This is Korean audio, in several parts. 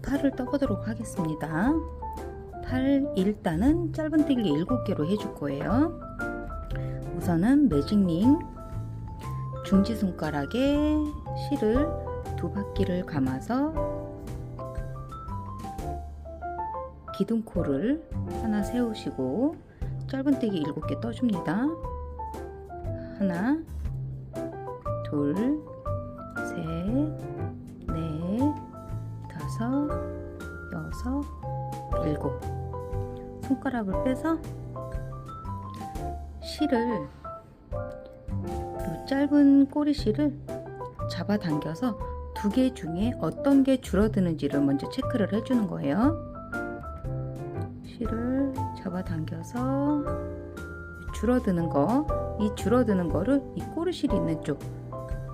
팔을 떠보도록 하겠습니다. 팔 일단은 짧은뜨기 7개로 해줄 거예요. 우선은 매직링 중지손가락에 실을 2바퀴를 감아서 기둥코를 하나 세우시고 짧은뜨기 7개 떠줍니다. 하나, 둘, 셋, 넷, 다섯, 여섯, 일곱. 손가락을 빼서 실을, 이 짧은 꼬리실을 잡아당겨서 2개 중에 어떤 게 줄어드는지를 먼저 체크를 해주는 거예요. 실을 잡아당겨서 줄어드는 거, 이 줄어드는 거를 이 꼬리실이 있는 쪽,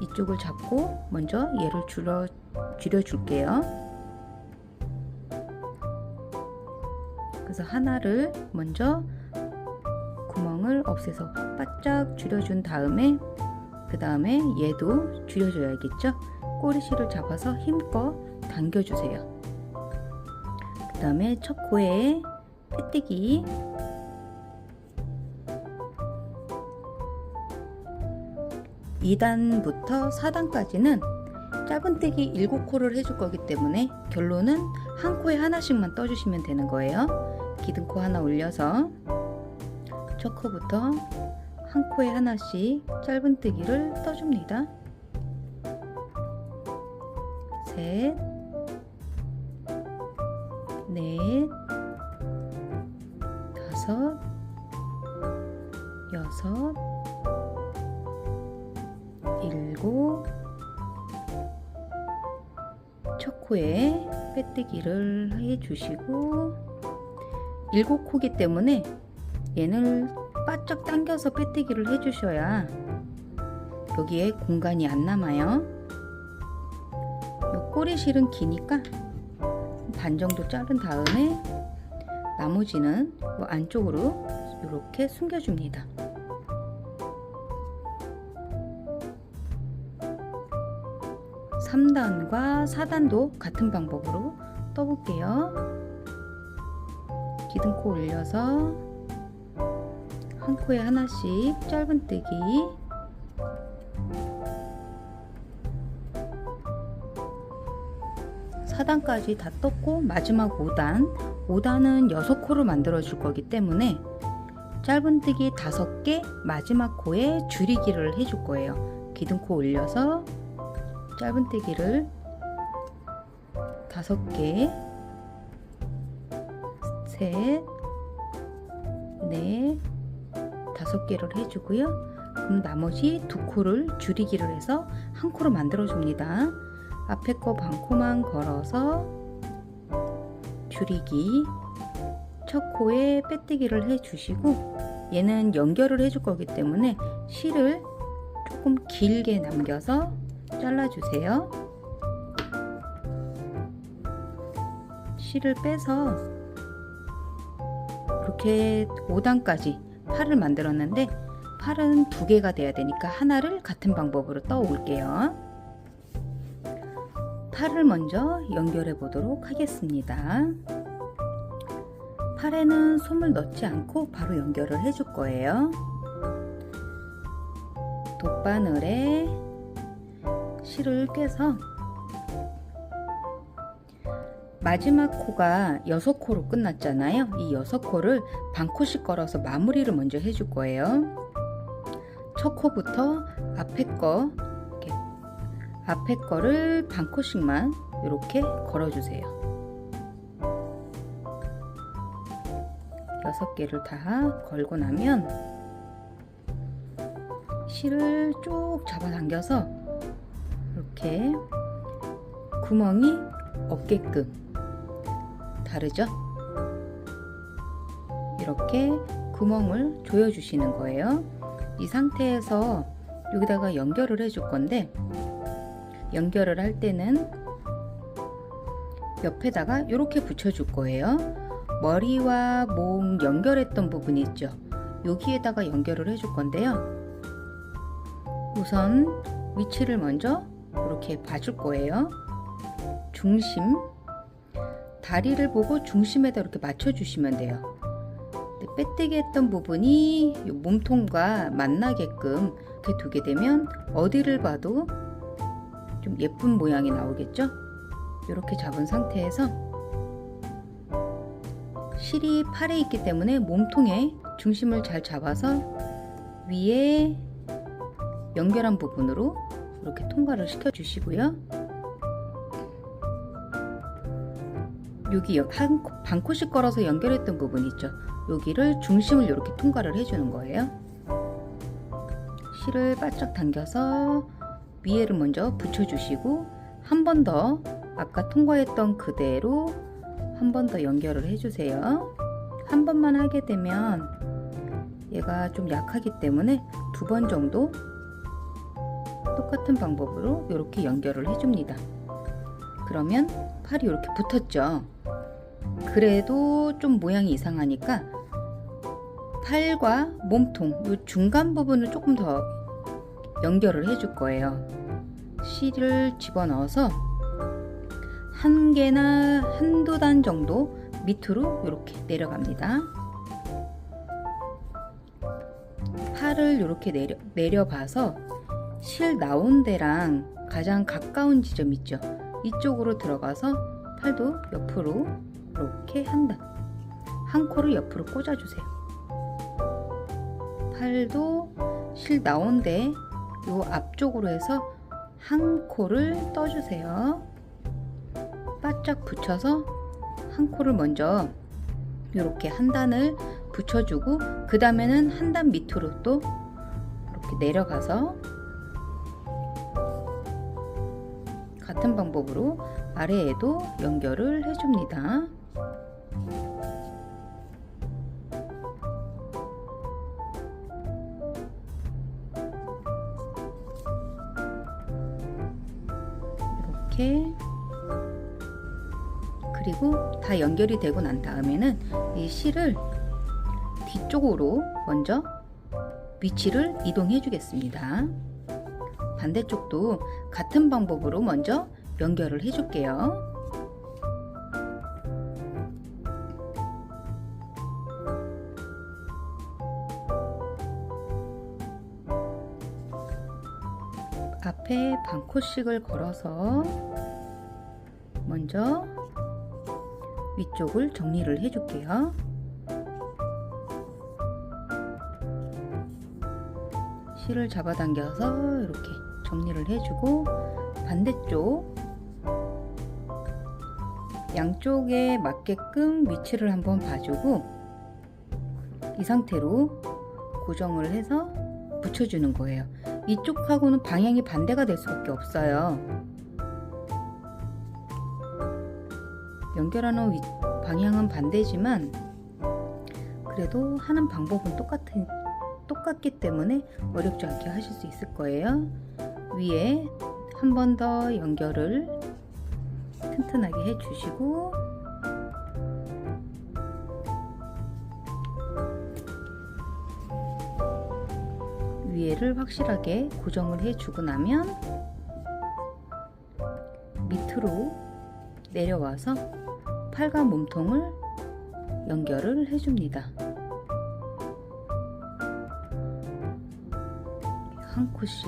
이쪽을 잡고 먼저 얘를 줄여줄게요. 그래서 하나를 먼저 구멍을 없애서 바짝 줄여준 다음에 그 다음에 얘도 줄여줘야겠죠. 꼬리실을 잡아서 힘껏 당겨주세요. 그 다음에 첫 코에 빼뜨기 2단부터 4단까지는 짧은뜨기 7코를 해줄 거기 때문에 결론은 한 코에 하나씩만 떠주시면 되는 거예요. 기둥코 하나 올려서 첫 코부터 한 코에 하나씩 짧은뜨기를 떠줍니다. 셋, 넷, 다섯, 여섯, 일곱. 첫 코에 빼뜨기를 해주시고 7코기 때문에 얘는 바짝 당겨서 빼뜨기를 해주셔야 여기에 공간이 안 남아요. 요 꼬리실은 기니까 반 정도 자른 다음에 나머지는 요 안쪽으로 이렇게 숨겨줍니다. (3단과) (4단도) 같은 방법으로 떠볼게요. 기둥코 올려서 한 코에 하나씩 짧은뜨기, (4단까지) 다 떴고 마지막 5단은 6코를 만들어 줄 거기 때문에 짧은뜨기 5개, 마지막 코에 줄이기를 해줄 거예요. 기둥코 올려서 짧은뜨기를 5개, 셋, 넷, 5개를 해주고요. 그럼 나머지 2코를 줄이기를 해서 한 코로 만들어 줍니다. 앞에 거 반 코만 걸어서 줄이기, 첫 코에 빼뜨기를 해주시고 얘는 연결을 해줄 거기 때문에 실을 조금 길게 남겨서 잘라주세요. 실을 빼서 이렇게 5단까지 팔을 만들었는데 팔은 2개가 돼야 되니까 하나를 같은 방법으로 떠 올게요. 팔을 먼저 연결해 보도록 하겠습니다. 팔에는 솜을 넣지 않고 바로 연결을 해줄 거예요. 돗바늘에 실을 꿰서 마지막 코가 6코로 끝났잖아요. 이 6코를 반코씩 걸어서 마무리를 먼저 해줄 거예요. 첫 코부터 앞에 거를 반코씩만 이렇게 걸어주세요. 6개를 다 걸고 나면 실을 쭉 잡아당겨서 이렇게 구멍이 없게끔, 다르죠? 이렇게 구멍을 조여주시는 거예요. 이 상태에서 여기다가 연결을 해줄 건데 연결을 할 때는 옆에다가 이렇게 붙여줄 거예요. 머리와 목 연결했던 부분이 있죠. 여기에다가 연결을 해줄 건데요. 우선 위치를 먼저 이렇게 봐줄 거예요. 중심, 다리를 보고 중심에다 이렇게 맞춰 주시면 돼요. 빼뜨기 했던 부분이 이 몸통과 만나게끔 이렇게 두게 되면 어디를 봐도 좀 예쁜 모양이 나오겠죠? 이렇게 잡은 상태에서 실이 팔에 있기 때문에 몸통에 중심을 잘 잡아서 위에 연결한 부분으로 이렇게 통과를 시켜 주시고요. 여기 한 반코씩 걸어서 연결했던 부분 있죠? 여기를 중심을 이렇게 통과를 해주는 거예요. 실을 바짝 당겨서 위에를 먼저 붙여주시고 한 번 더 아까 통과했던 그대로 한 번 더 연결을 해주세요. 한 번만 하게 되면 얘가 좀 약하기 때문에 2번 정도 똑같은 방법으로 이렇게 연결을 해줍니다. 그러면 팔이 이렇게 붙었죠. 그래도 좀 모양이 이상하니까 팔과 몸통 이 중간 부분을 조금 더 연결을 해줄 거예요. 실을 집어넣어서 한 개나 한두 단 정도 밑으로 이렇게 내려갑니다. 팔을 이렇게 내려봐서 실 나온 데랑 가장 가까운 지점 있죠? 이쪽으로 들어가서 팔도 옆으로 이렇게 한 코를 옆으로 꽂아주세요. 팔도 실 나온 데 요 앞쪽으로 해서 한 코를 떠주세요. 바짝 붙여서 한 코를 먼저 이렇게 한 단을 붙여주고 그 다음에는 한 단 밑으로 또 이렇게 내려가서 같은 방법으로 아래에도 연결을 해줍니다. 이렇게 그리고 다 연결이 되고 난 다음에는 이 실을 뒤쪽으로 먼저 위치를 이동해 주겠습니다. 반대쪽도 같은 방법으로 먼저 연결을 해 줄게요. 앞에 반코씩을 걸어서 먼저 위쪽을 정리를 해 줄게요. 실을 잡아당겨서 이렇게 정리를 해주고 반대쪽 양쪽에 맞게끔 위치를 한번 봐주고 이 상태로 고정을 해서 붙여주는 거예요. 이쪽하고는 방향이 반대가 될 수밖에 없어요. 연결하는 방향은 반대지만 그래도 하는 방법은 똑같기 때문에 어렵지 않게 하실 수 있을 거예요. 위에 한 번 더 연결을 튼튼하게 해 주시고 위에를 확실하게 고정을 해 주고 나면 밑으로 내려와서 팔과 몸통을 연결을 해 줍니다. 한 코씩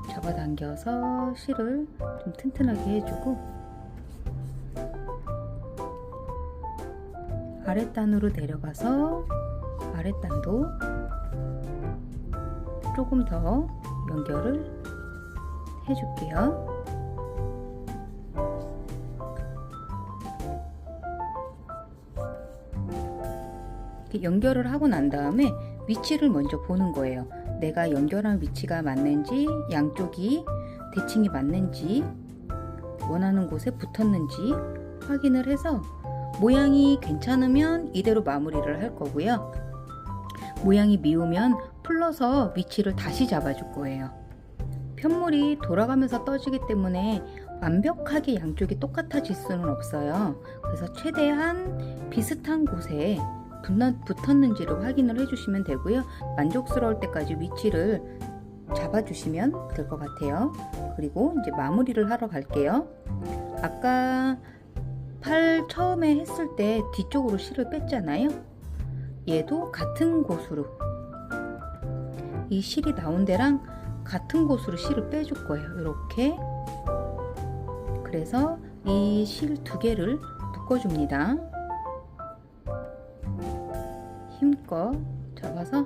잡아당겨서 실을 좀 튼튼하게 해주고 아랫단으로 내려가서 아랫단도 조금 더 연결을 해줄게요. 연결을 하고 난 다음에 위치를 먼저 보는 거예요. 내가 연결한 위치가 맞는지, 양쪽이 대칭이 맞는지, 원하는 곳에 붙었는지 확인을 해서 모양이 괜찮으면 이대로 마무리를 할 거고요. 모양이 미우면 풀러서 위치를 다시 잡아줄 거예요. 편물이 돌아가면서 떠지기 때문에 완벽하게 양쪽이 똑같아질 수는 없어요. 그래서 최대한 비슷한 곳에 붙었는지를 확인을 해주시면 되고요. 만족스러울 때까지 위치를 잡아주시면 될 것 같아요. 그리고 이제 마무리를 하러 갈게요. 아까 팔 처음에 했을 때 뒤쪽으로 실을 뺐잖아요. 얘도 같은 곳으로, 이 실이 나온 데랑 같은 곳으로 실을 빼줄 거예요. 이렇게. 그래서 이 실 두 개를 묶어줍니다. 힘껏 잡아서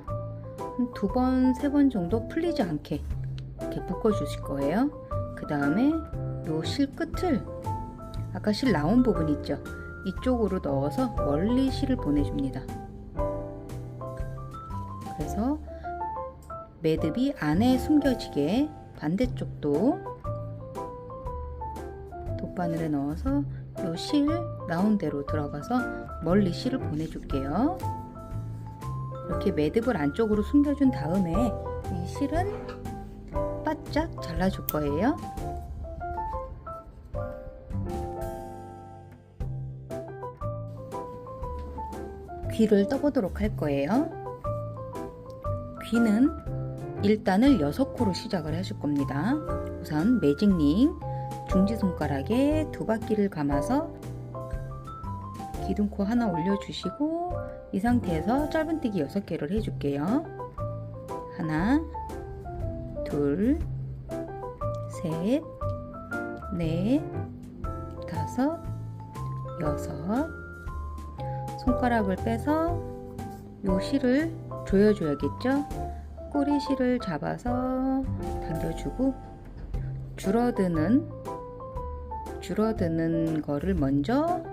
한 2번, 3번 정도 풀리지 않게 이렇게 묶어주실 거예요. 그 다음에 요 실 끝을, 아까 실 나온 부분 있죠? 이쪽으로 넣어서 멀리 실을 보내줍니다. 그래서 매듭이 안에 숨겨지게 반대쪽도 돗바늘에 넣어서 요 실 나온 대로 들어가서 멀리 실을 보내줄게요. 이렇게 매듭을 안쪽으로 숨겨준 다음에 이 실은 바짝 잘라줄 거예요. 귀를 떠보도록 할 거예요. 귀는 1단을 6코로 시작을 하실 겁니다. 우선 매직링 중지손가락에 2바퀴를 감아서 기둥코 하나 올려주시고 이 상태에서 짧은뜨기 6개를 해줄게요. 하나, 둘, 셋, 넷, 다섯, 여섯. 손가락을 빼서 요 실을 조여줘야겠죠? 꼬리 실을 잡아서 당겨주고 줄어드는 거를 먼저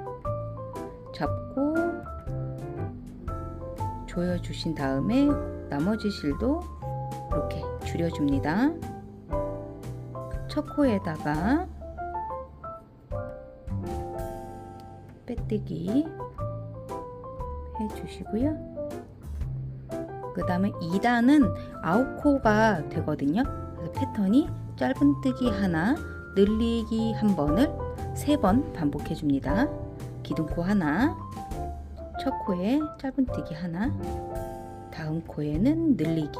잡고 조여주신 다음에 나머지 실도 이렇게 줄여줍니다. 첫 코에다가 빼뜨기 해주시고요. 그 다음에 2단은 9코가 되거든요. 그래서 패턴이 짧은뜨기 하나, 늘리기 한 번을 3번 반복해 줍니다. 기둥코 하나, 첫 코에 짧은뜨기 하나, 다음 코에는 늘리기,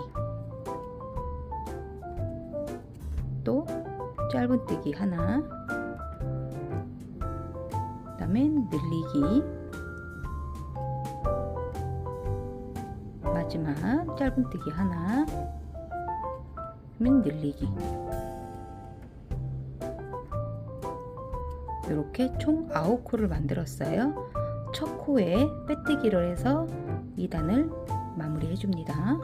또 짧은뜨기 하나, 그 다음에 늘리기, 마지막 짧은뜨기 하나, 그러면 늘리기. 이렇게 총 9코를 만들었어요. 첫 코에 빼뜨기를 해서 2단을 마무리해 줍니다.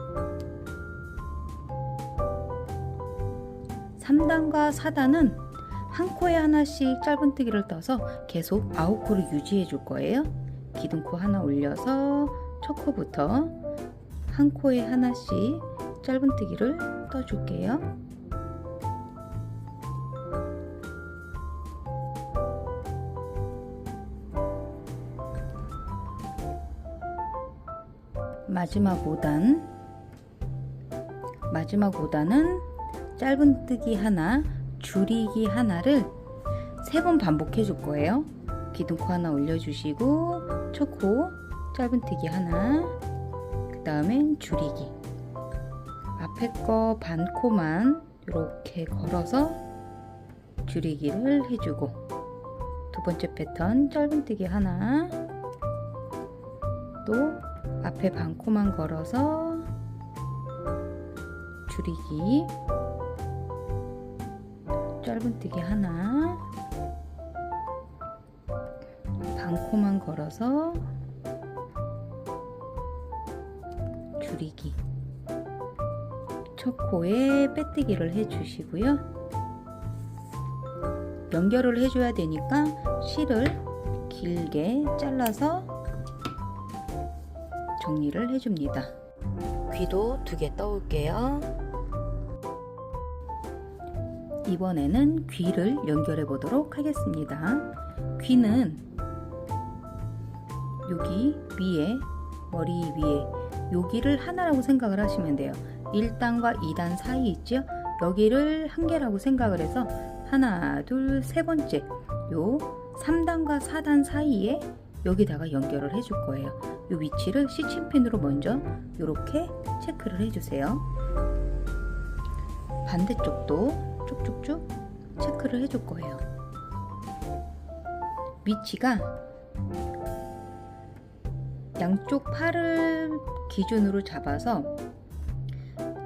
3단과 4단은 한 코에 하나씩 짧은뜨기를 떠서 계속 9코를 유지해 줄 거예요. 기둥코 하나 올려서 첫 코부터 한 코에 하나씩 짧은뜨기를 떠 줄게요. 마지막 5단은 짧은뜨기 하나, 줄이기 하나를 3번 반복해 줄 거예요. 기둥코 하나 올려주시고 첫 코 짧은뜨기 하나, 그 다음엔 줄이기, 앞에 거 반 코만 이렇게 걸어서 줄이기를 해주고, 두 번째 패턴 짧은뜨기 하나, 또 앞에 반 코만 걸어서 줄이기, 짧은뜨기 하나, 반 코만 걸어서 줄이기, 첫 코에 빼뜨기를 해주시고요. 연결을 해줘야 되니까 실을 길게 잘라서 정리를 해줍니다. 귀도 2개 떠올게요. 이번에는 귀를 연결해 보도록 하겠습니다. 귀는 여기 위에, 머리 위에 여기를 하나라고 생각을 하시면 돼요. 1단과 2단 사이 있죠? 여기를 한 개라고 생각을 해서 하나, 둘, 세 번째 요 3단과 4단 사이에 여기다가 연결을 해줄 거예요. 이 위치를 시침핀으로 먼저 이렇게 체크를 해주세요. 반대쪽도 쭉쭉쭉 체크를 해줄 거예요. 위치가 양쪽 팔을 기준으로 잡아서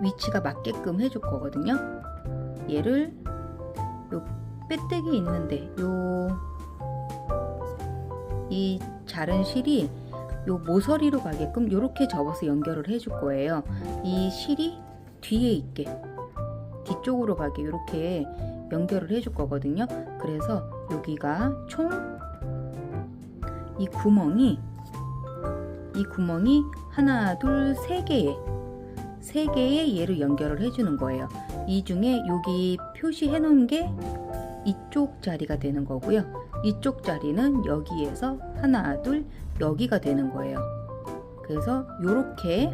위치가 맞게끔 해줄 거거든요. 얘를 요 빼뜨기 있는데 이 자른 실이 요 모서리로 가게끔 이렇게 접어서 연결을 해줄 거예요. 이 실이 뒤에 있게 뒤쪽으로 가게 이렇게 연결을 해줄 거거든요. 그래서 여기가 총 이 구멍이 하나, 둘, 세 개의 얘를 연결을 해주는 거예요. 이 중에 여기 표시해 놓은 게 이쪽 자리가 되는 거고요. 이쪽 자리는 여기에서 하나, 둘, 여기가 되는 거예요. 그래서 요렇게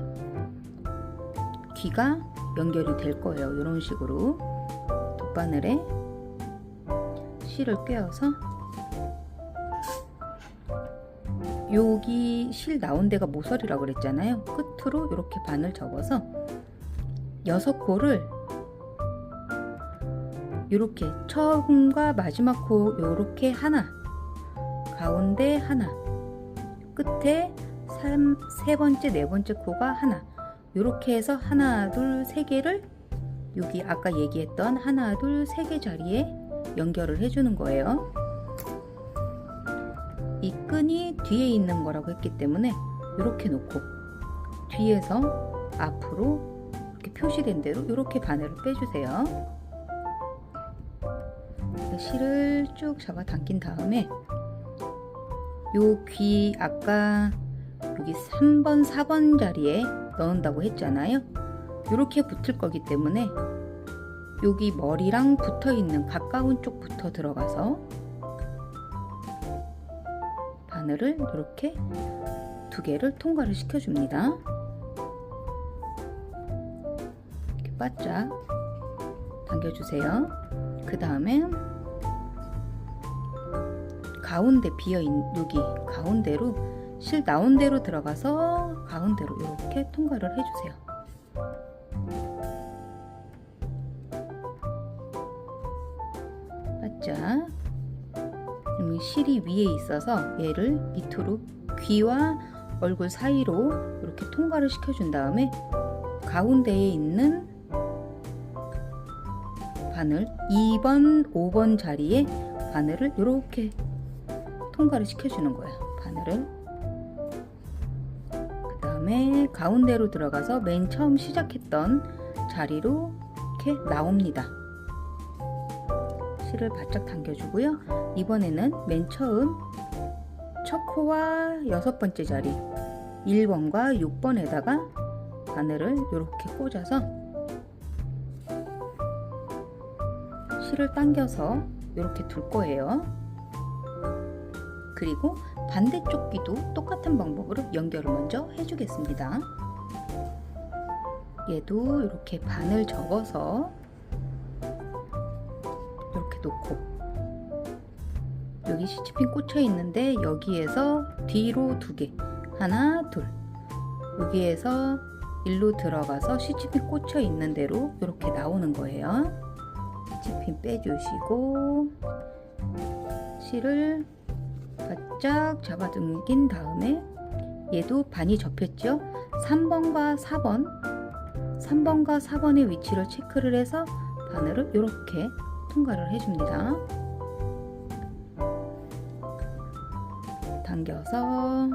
귀가 연결이 될 거예요. 이런 식으로 돗바늘에 실을 꿰어서 여기 실 나온 데가 모서리라고 그랬잖아요. 끝으로 이렇게 반을 접어서 6코를 이렇게 처음과 마지막 코 이렇게 하나, 가운데 하나, 끝에 세 번째, 네 번째 코가 하나, 이렇게 해서 하나, 둘, 세 개를 여기 아까 얘기했던 하나, 둘, 세 개 자리에 연결을 해주는 거예요. 이 끈이 뒤에 있는 거라고 했기 때문에 이렇게 놓고 뒤에서 앞으로 이렇게 표시된 대로 이렇게 바늘을 빼주세요. 실을 쭉 잡아 당긴 다음에 요 귀 아까 여기 3번, 4번 자리에 넣는다고 했잖아요. 이렇게 붙을 거기 때문에 여기 머리랑 붙어 있는 가까운 쪽부터 들어가서 바늘을 이렇게 2개를 통과를 시켜줍니다. 이렇게 바짝 당겨주세요. 그 다음에 가운데 비어있는 여기 가운데로 실 나온 대로 들어가서 가운데로 이렇게 통과를 해주세요. 바짝 실이 위에 있어서 얘를 밑으로 귀와 얼굴 사이로 이렇게 통과를 시켜준 다음에 가운데에 있는 바늘 2번, 5번 자리에 바늘을 이렇게 통과를 시켜주는 거예요. 바늘을 그 다음에 가운데로 들어가서 맨 처음 시작했던 자리로 이렇게 나옵니다. 실을 바짝 당겨주고요. 이번에는 맨 처음 첫 코와 6번째 자리 1번과 6번에다가 바늘을 이렇게 꽂아서 실을 당겨서 이렇게 둘 거예요. 그리고 반대쪽 귀도 똑같은 방법으로 연결을 먼저 해주겠습니다. 얘도 이렇게 바늘 접어서 이렇게 놓고 여기 시치핀 꽂혀 있는데 여기에서 뒤로 2개 하나 둘 여기에서 일로 들어가서 시치핀 꽂혀 있는 대로 이렇게 나오는 거예요. 시치핀 빼주시고 실을 바짝 잡아 당긴 다음에 얘도 반이 접혔죠. 3번과 4번의 위치를 체크를 해서 바늘을 이렇게 통과를 해줍니다. 당겨서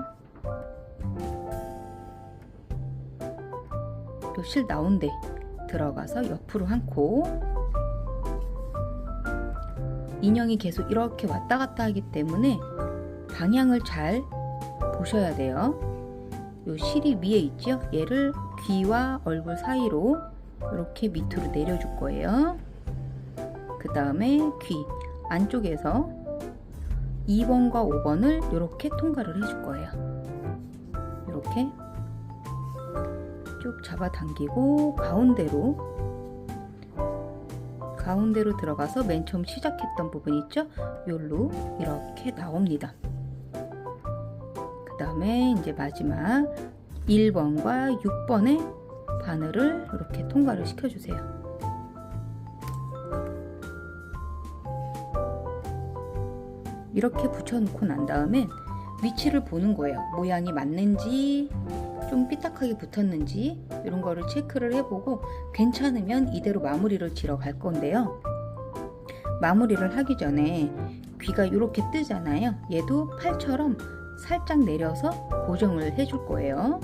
또 실 나온 데 들어가서 옆으로 한 코 인형이 계속 이렇게 왔다 갔다 하기 때문에 방향을 잘 보셔야 돼요. 요 실이 위에 있죠? 얘를 귀와 얼굴 사이로 이렇게 밑으로 내려줄 거예요. 그 다음에 귀 안쪽에서 2번과 5번을 이렇게 통과를 해줄 거예요. 이렇게 쭉 잡아당기고 가운데로 들어가서 맨 처음 시작했던 부분 있죠? 요로 이렇게 나옵니다. 그 다음에 이제 마지막 1번과 6번에 바늘을 이렇게 통과를 시켜주세요. 이렇게 붙여놓고 난 다음에 위치를 보는 거예요. 모양이 맞는지 좀 삐딱하게 붙었는지 이런 거를 체크를 해보고 괜찮으면 이대로 마무리를 지러 갈 건데요. 마무리를 하기 전에 귀가 이렇게 뜨잖아요. 얘도 팔처럼 살짝 내려서 고정을 해줄 거예요.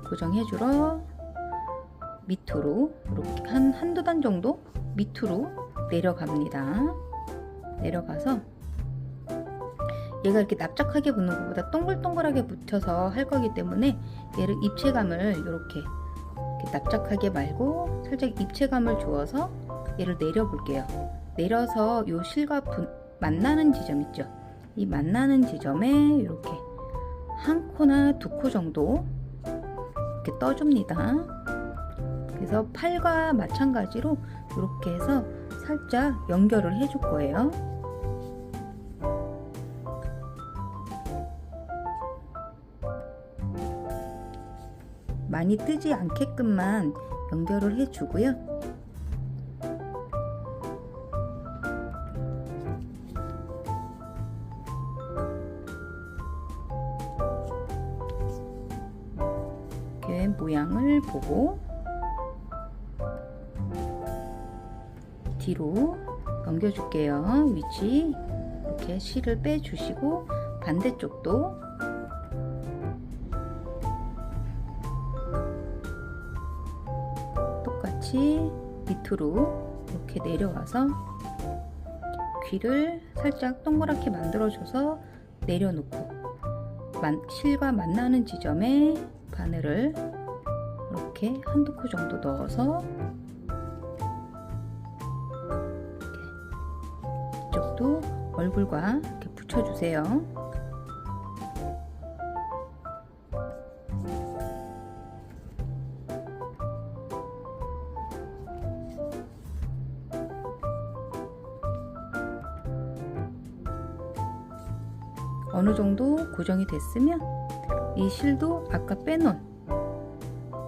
고정해주러 밑으로 이렇게 한두 단 정도 밑으로 내려갑니다. 내려가서 얘가 이렇게 납작하게 붙는 것보다 동글동글하게 붙여서 할 거기 때문에 얘를 입체감을 이렇게 납작하게 말고 살짝 입체감을 주어서 얘를 내려 볼게요. 내려서 요 실과 만나는 지점 있죠? 이 만나는 지점에 이렇게 한 코나 두 코 정도 이렇게 떠줍니다. 그래서 팔과 마찬가지로 이렇게 해서 살짝 연결을 해줄 거예요. 많이 뜨지 않게끔만 연결을 해주고요. 이렇게 모양을 보고 뒤로 넘겨줄게요. 위치 이렇게 실을 빼주시고 반대쪽도 똑같이 밑으로 이렇게 내려와서 귀를 살짝 동그랗게 만들어줘서 내려놓고 실과 만나는 지점에 바늘을 이렇게 한두 코 정도 넣어서 이쪽도 얼굴과 이렇게 붙여주세요. 어느 정도 고정이 됐으면 이 실도 아까 빼놓은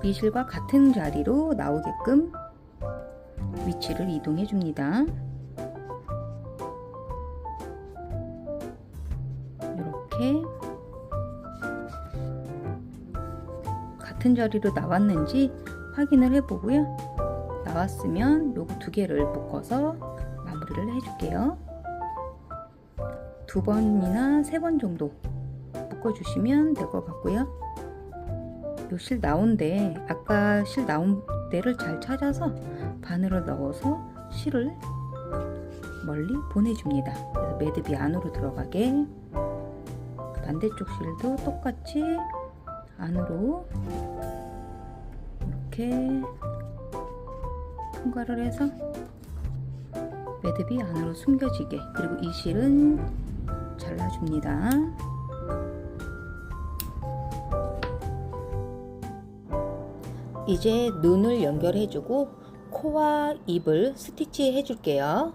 이 실과 같은 자리로 나오게끔 위치를 이동해 줍니다. 이렇게 같은 자리로 나왔는지 확인을 해보고요. 나왔으면 요거 두 개를 묶어서 마무리를 해줄게요. 두 번이나 세 번 정도 묶어주시면 될 것 같고요. 요 실 나온데 아까 실 나온 데를 잘 찾아서 바늘을 넣어서 실을 멀리 보내줍니다. 그래서 매듭이 안으로 들어가게 반대쪽 실도 똑같이 안으로 이렇게 통과를 해서 매듭이 안으로 숨겨지게, 그리고 이 실은 잘라줍니다. 이제 눈을 연결해주고 코와 입을 스티치 해줄게요.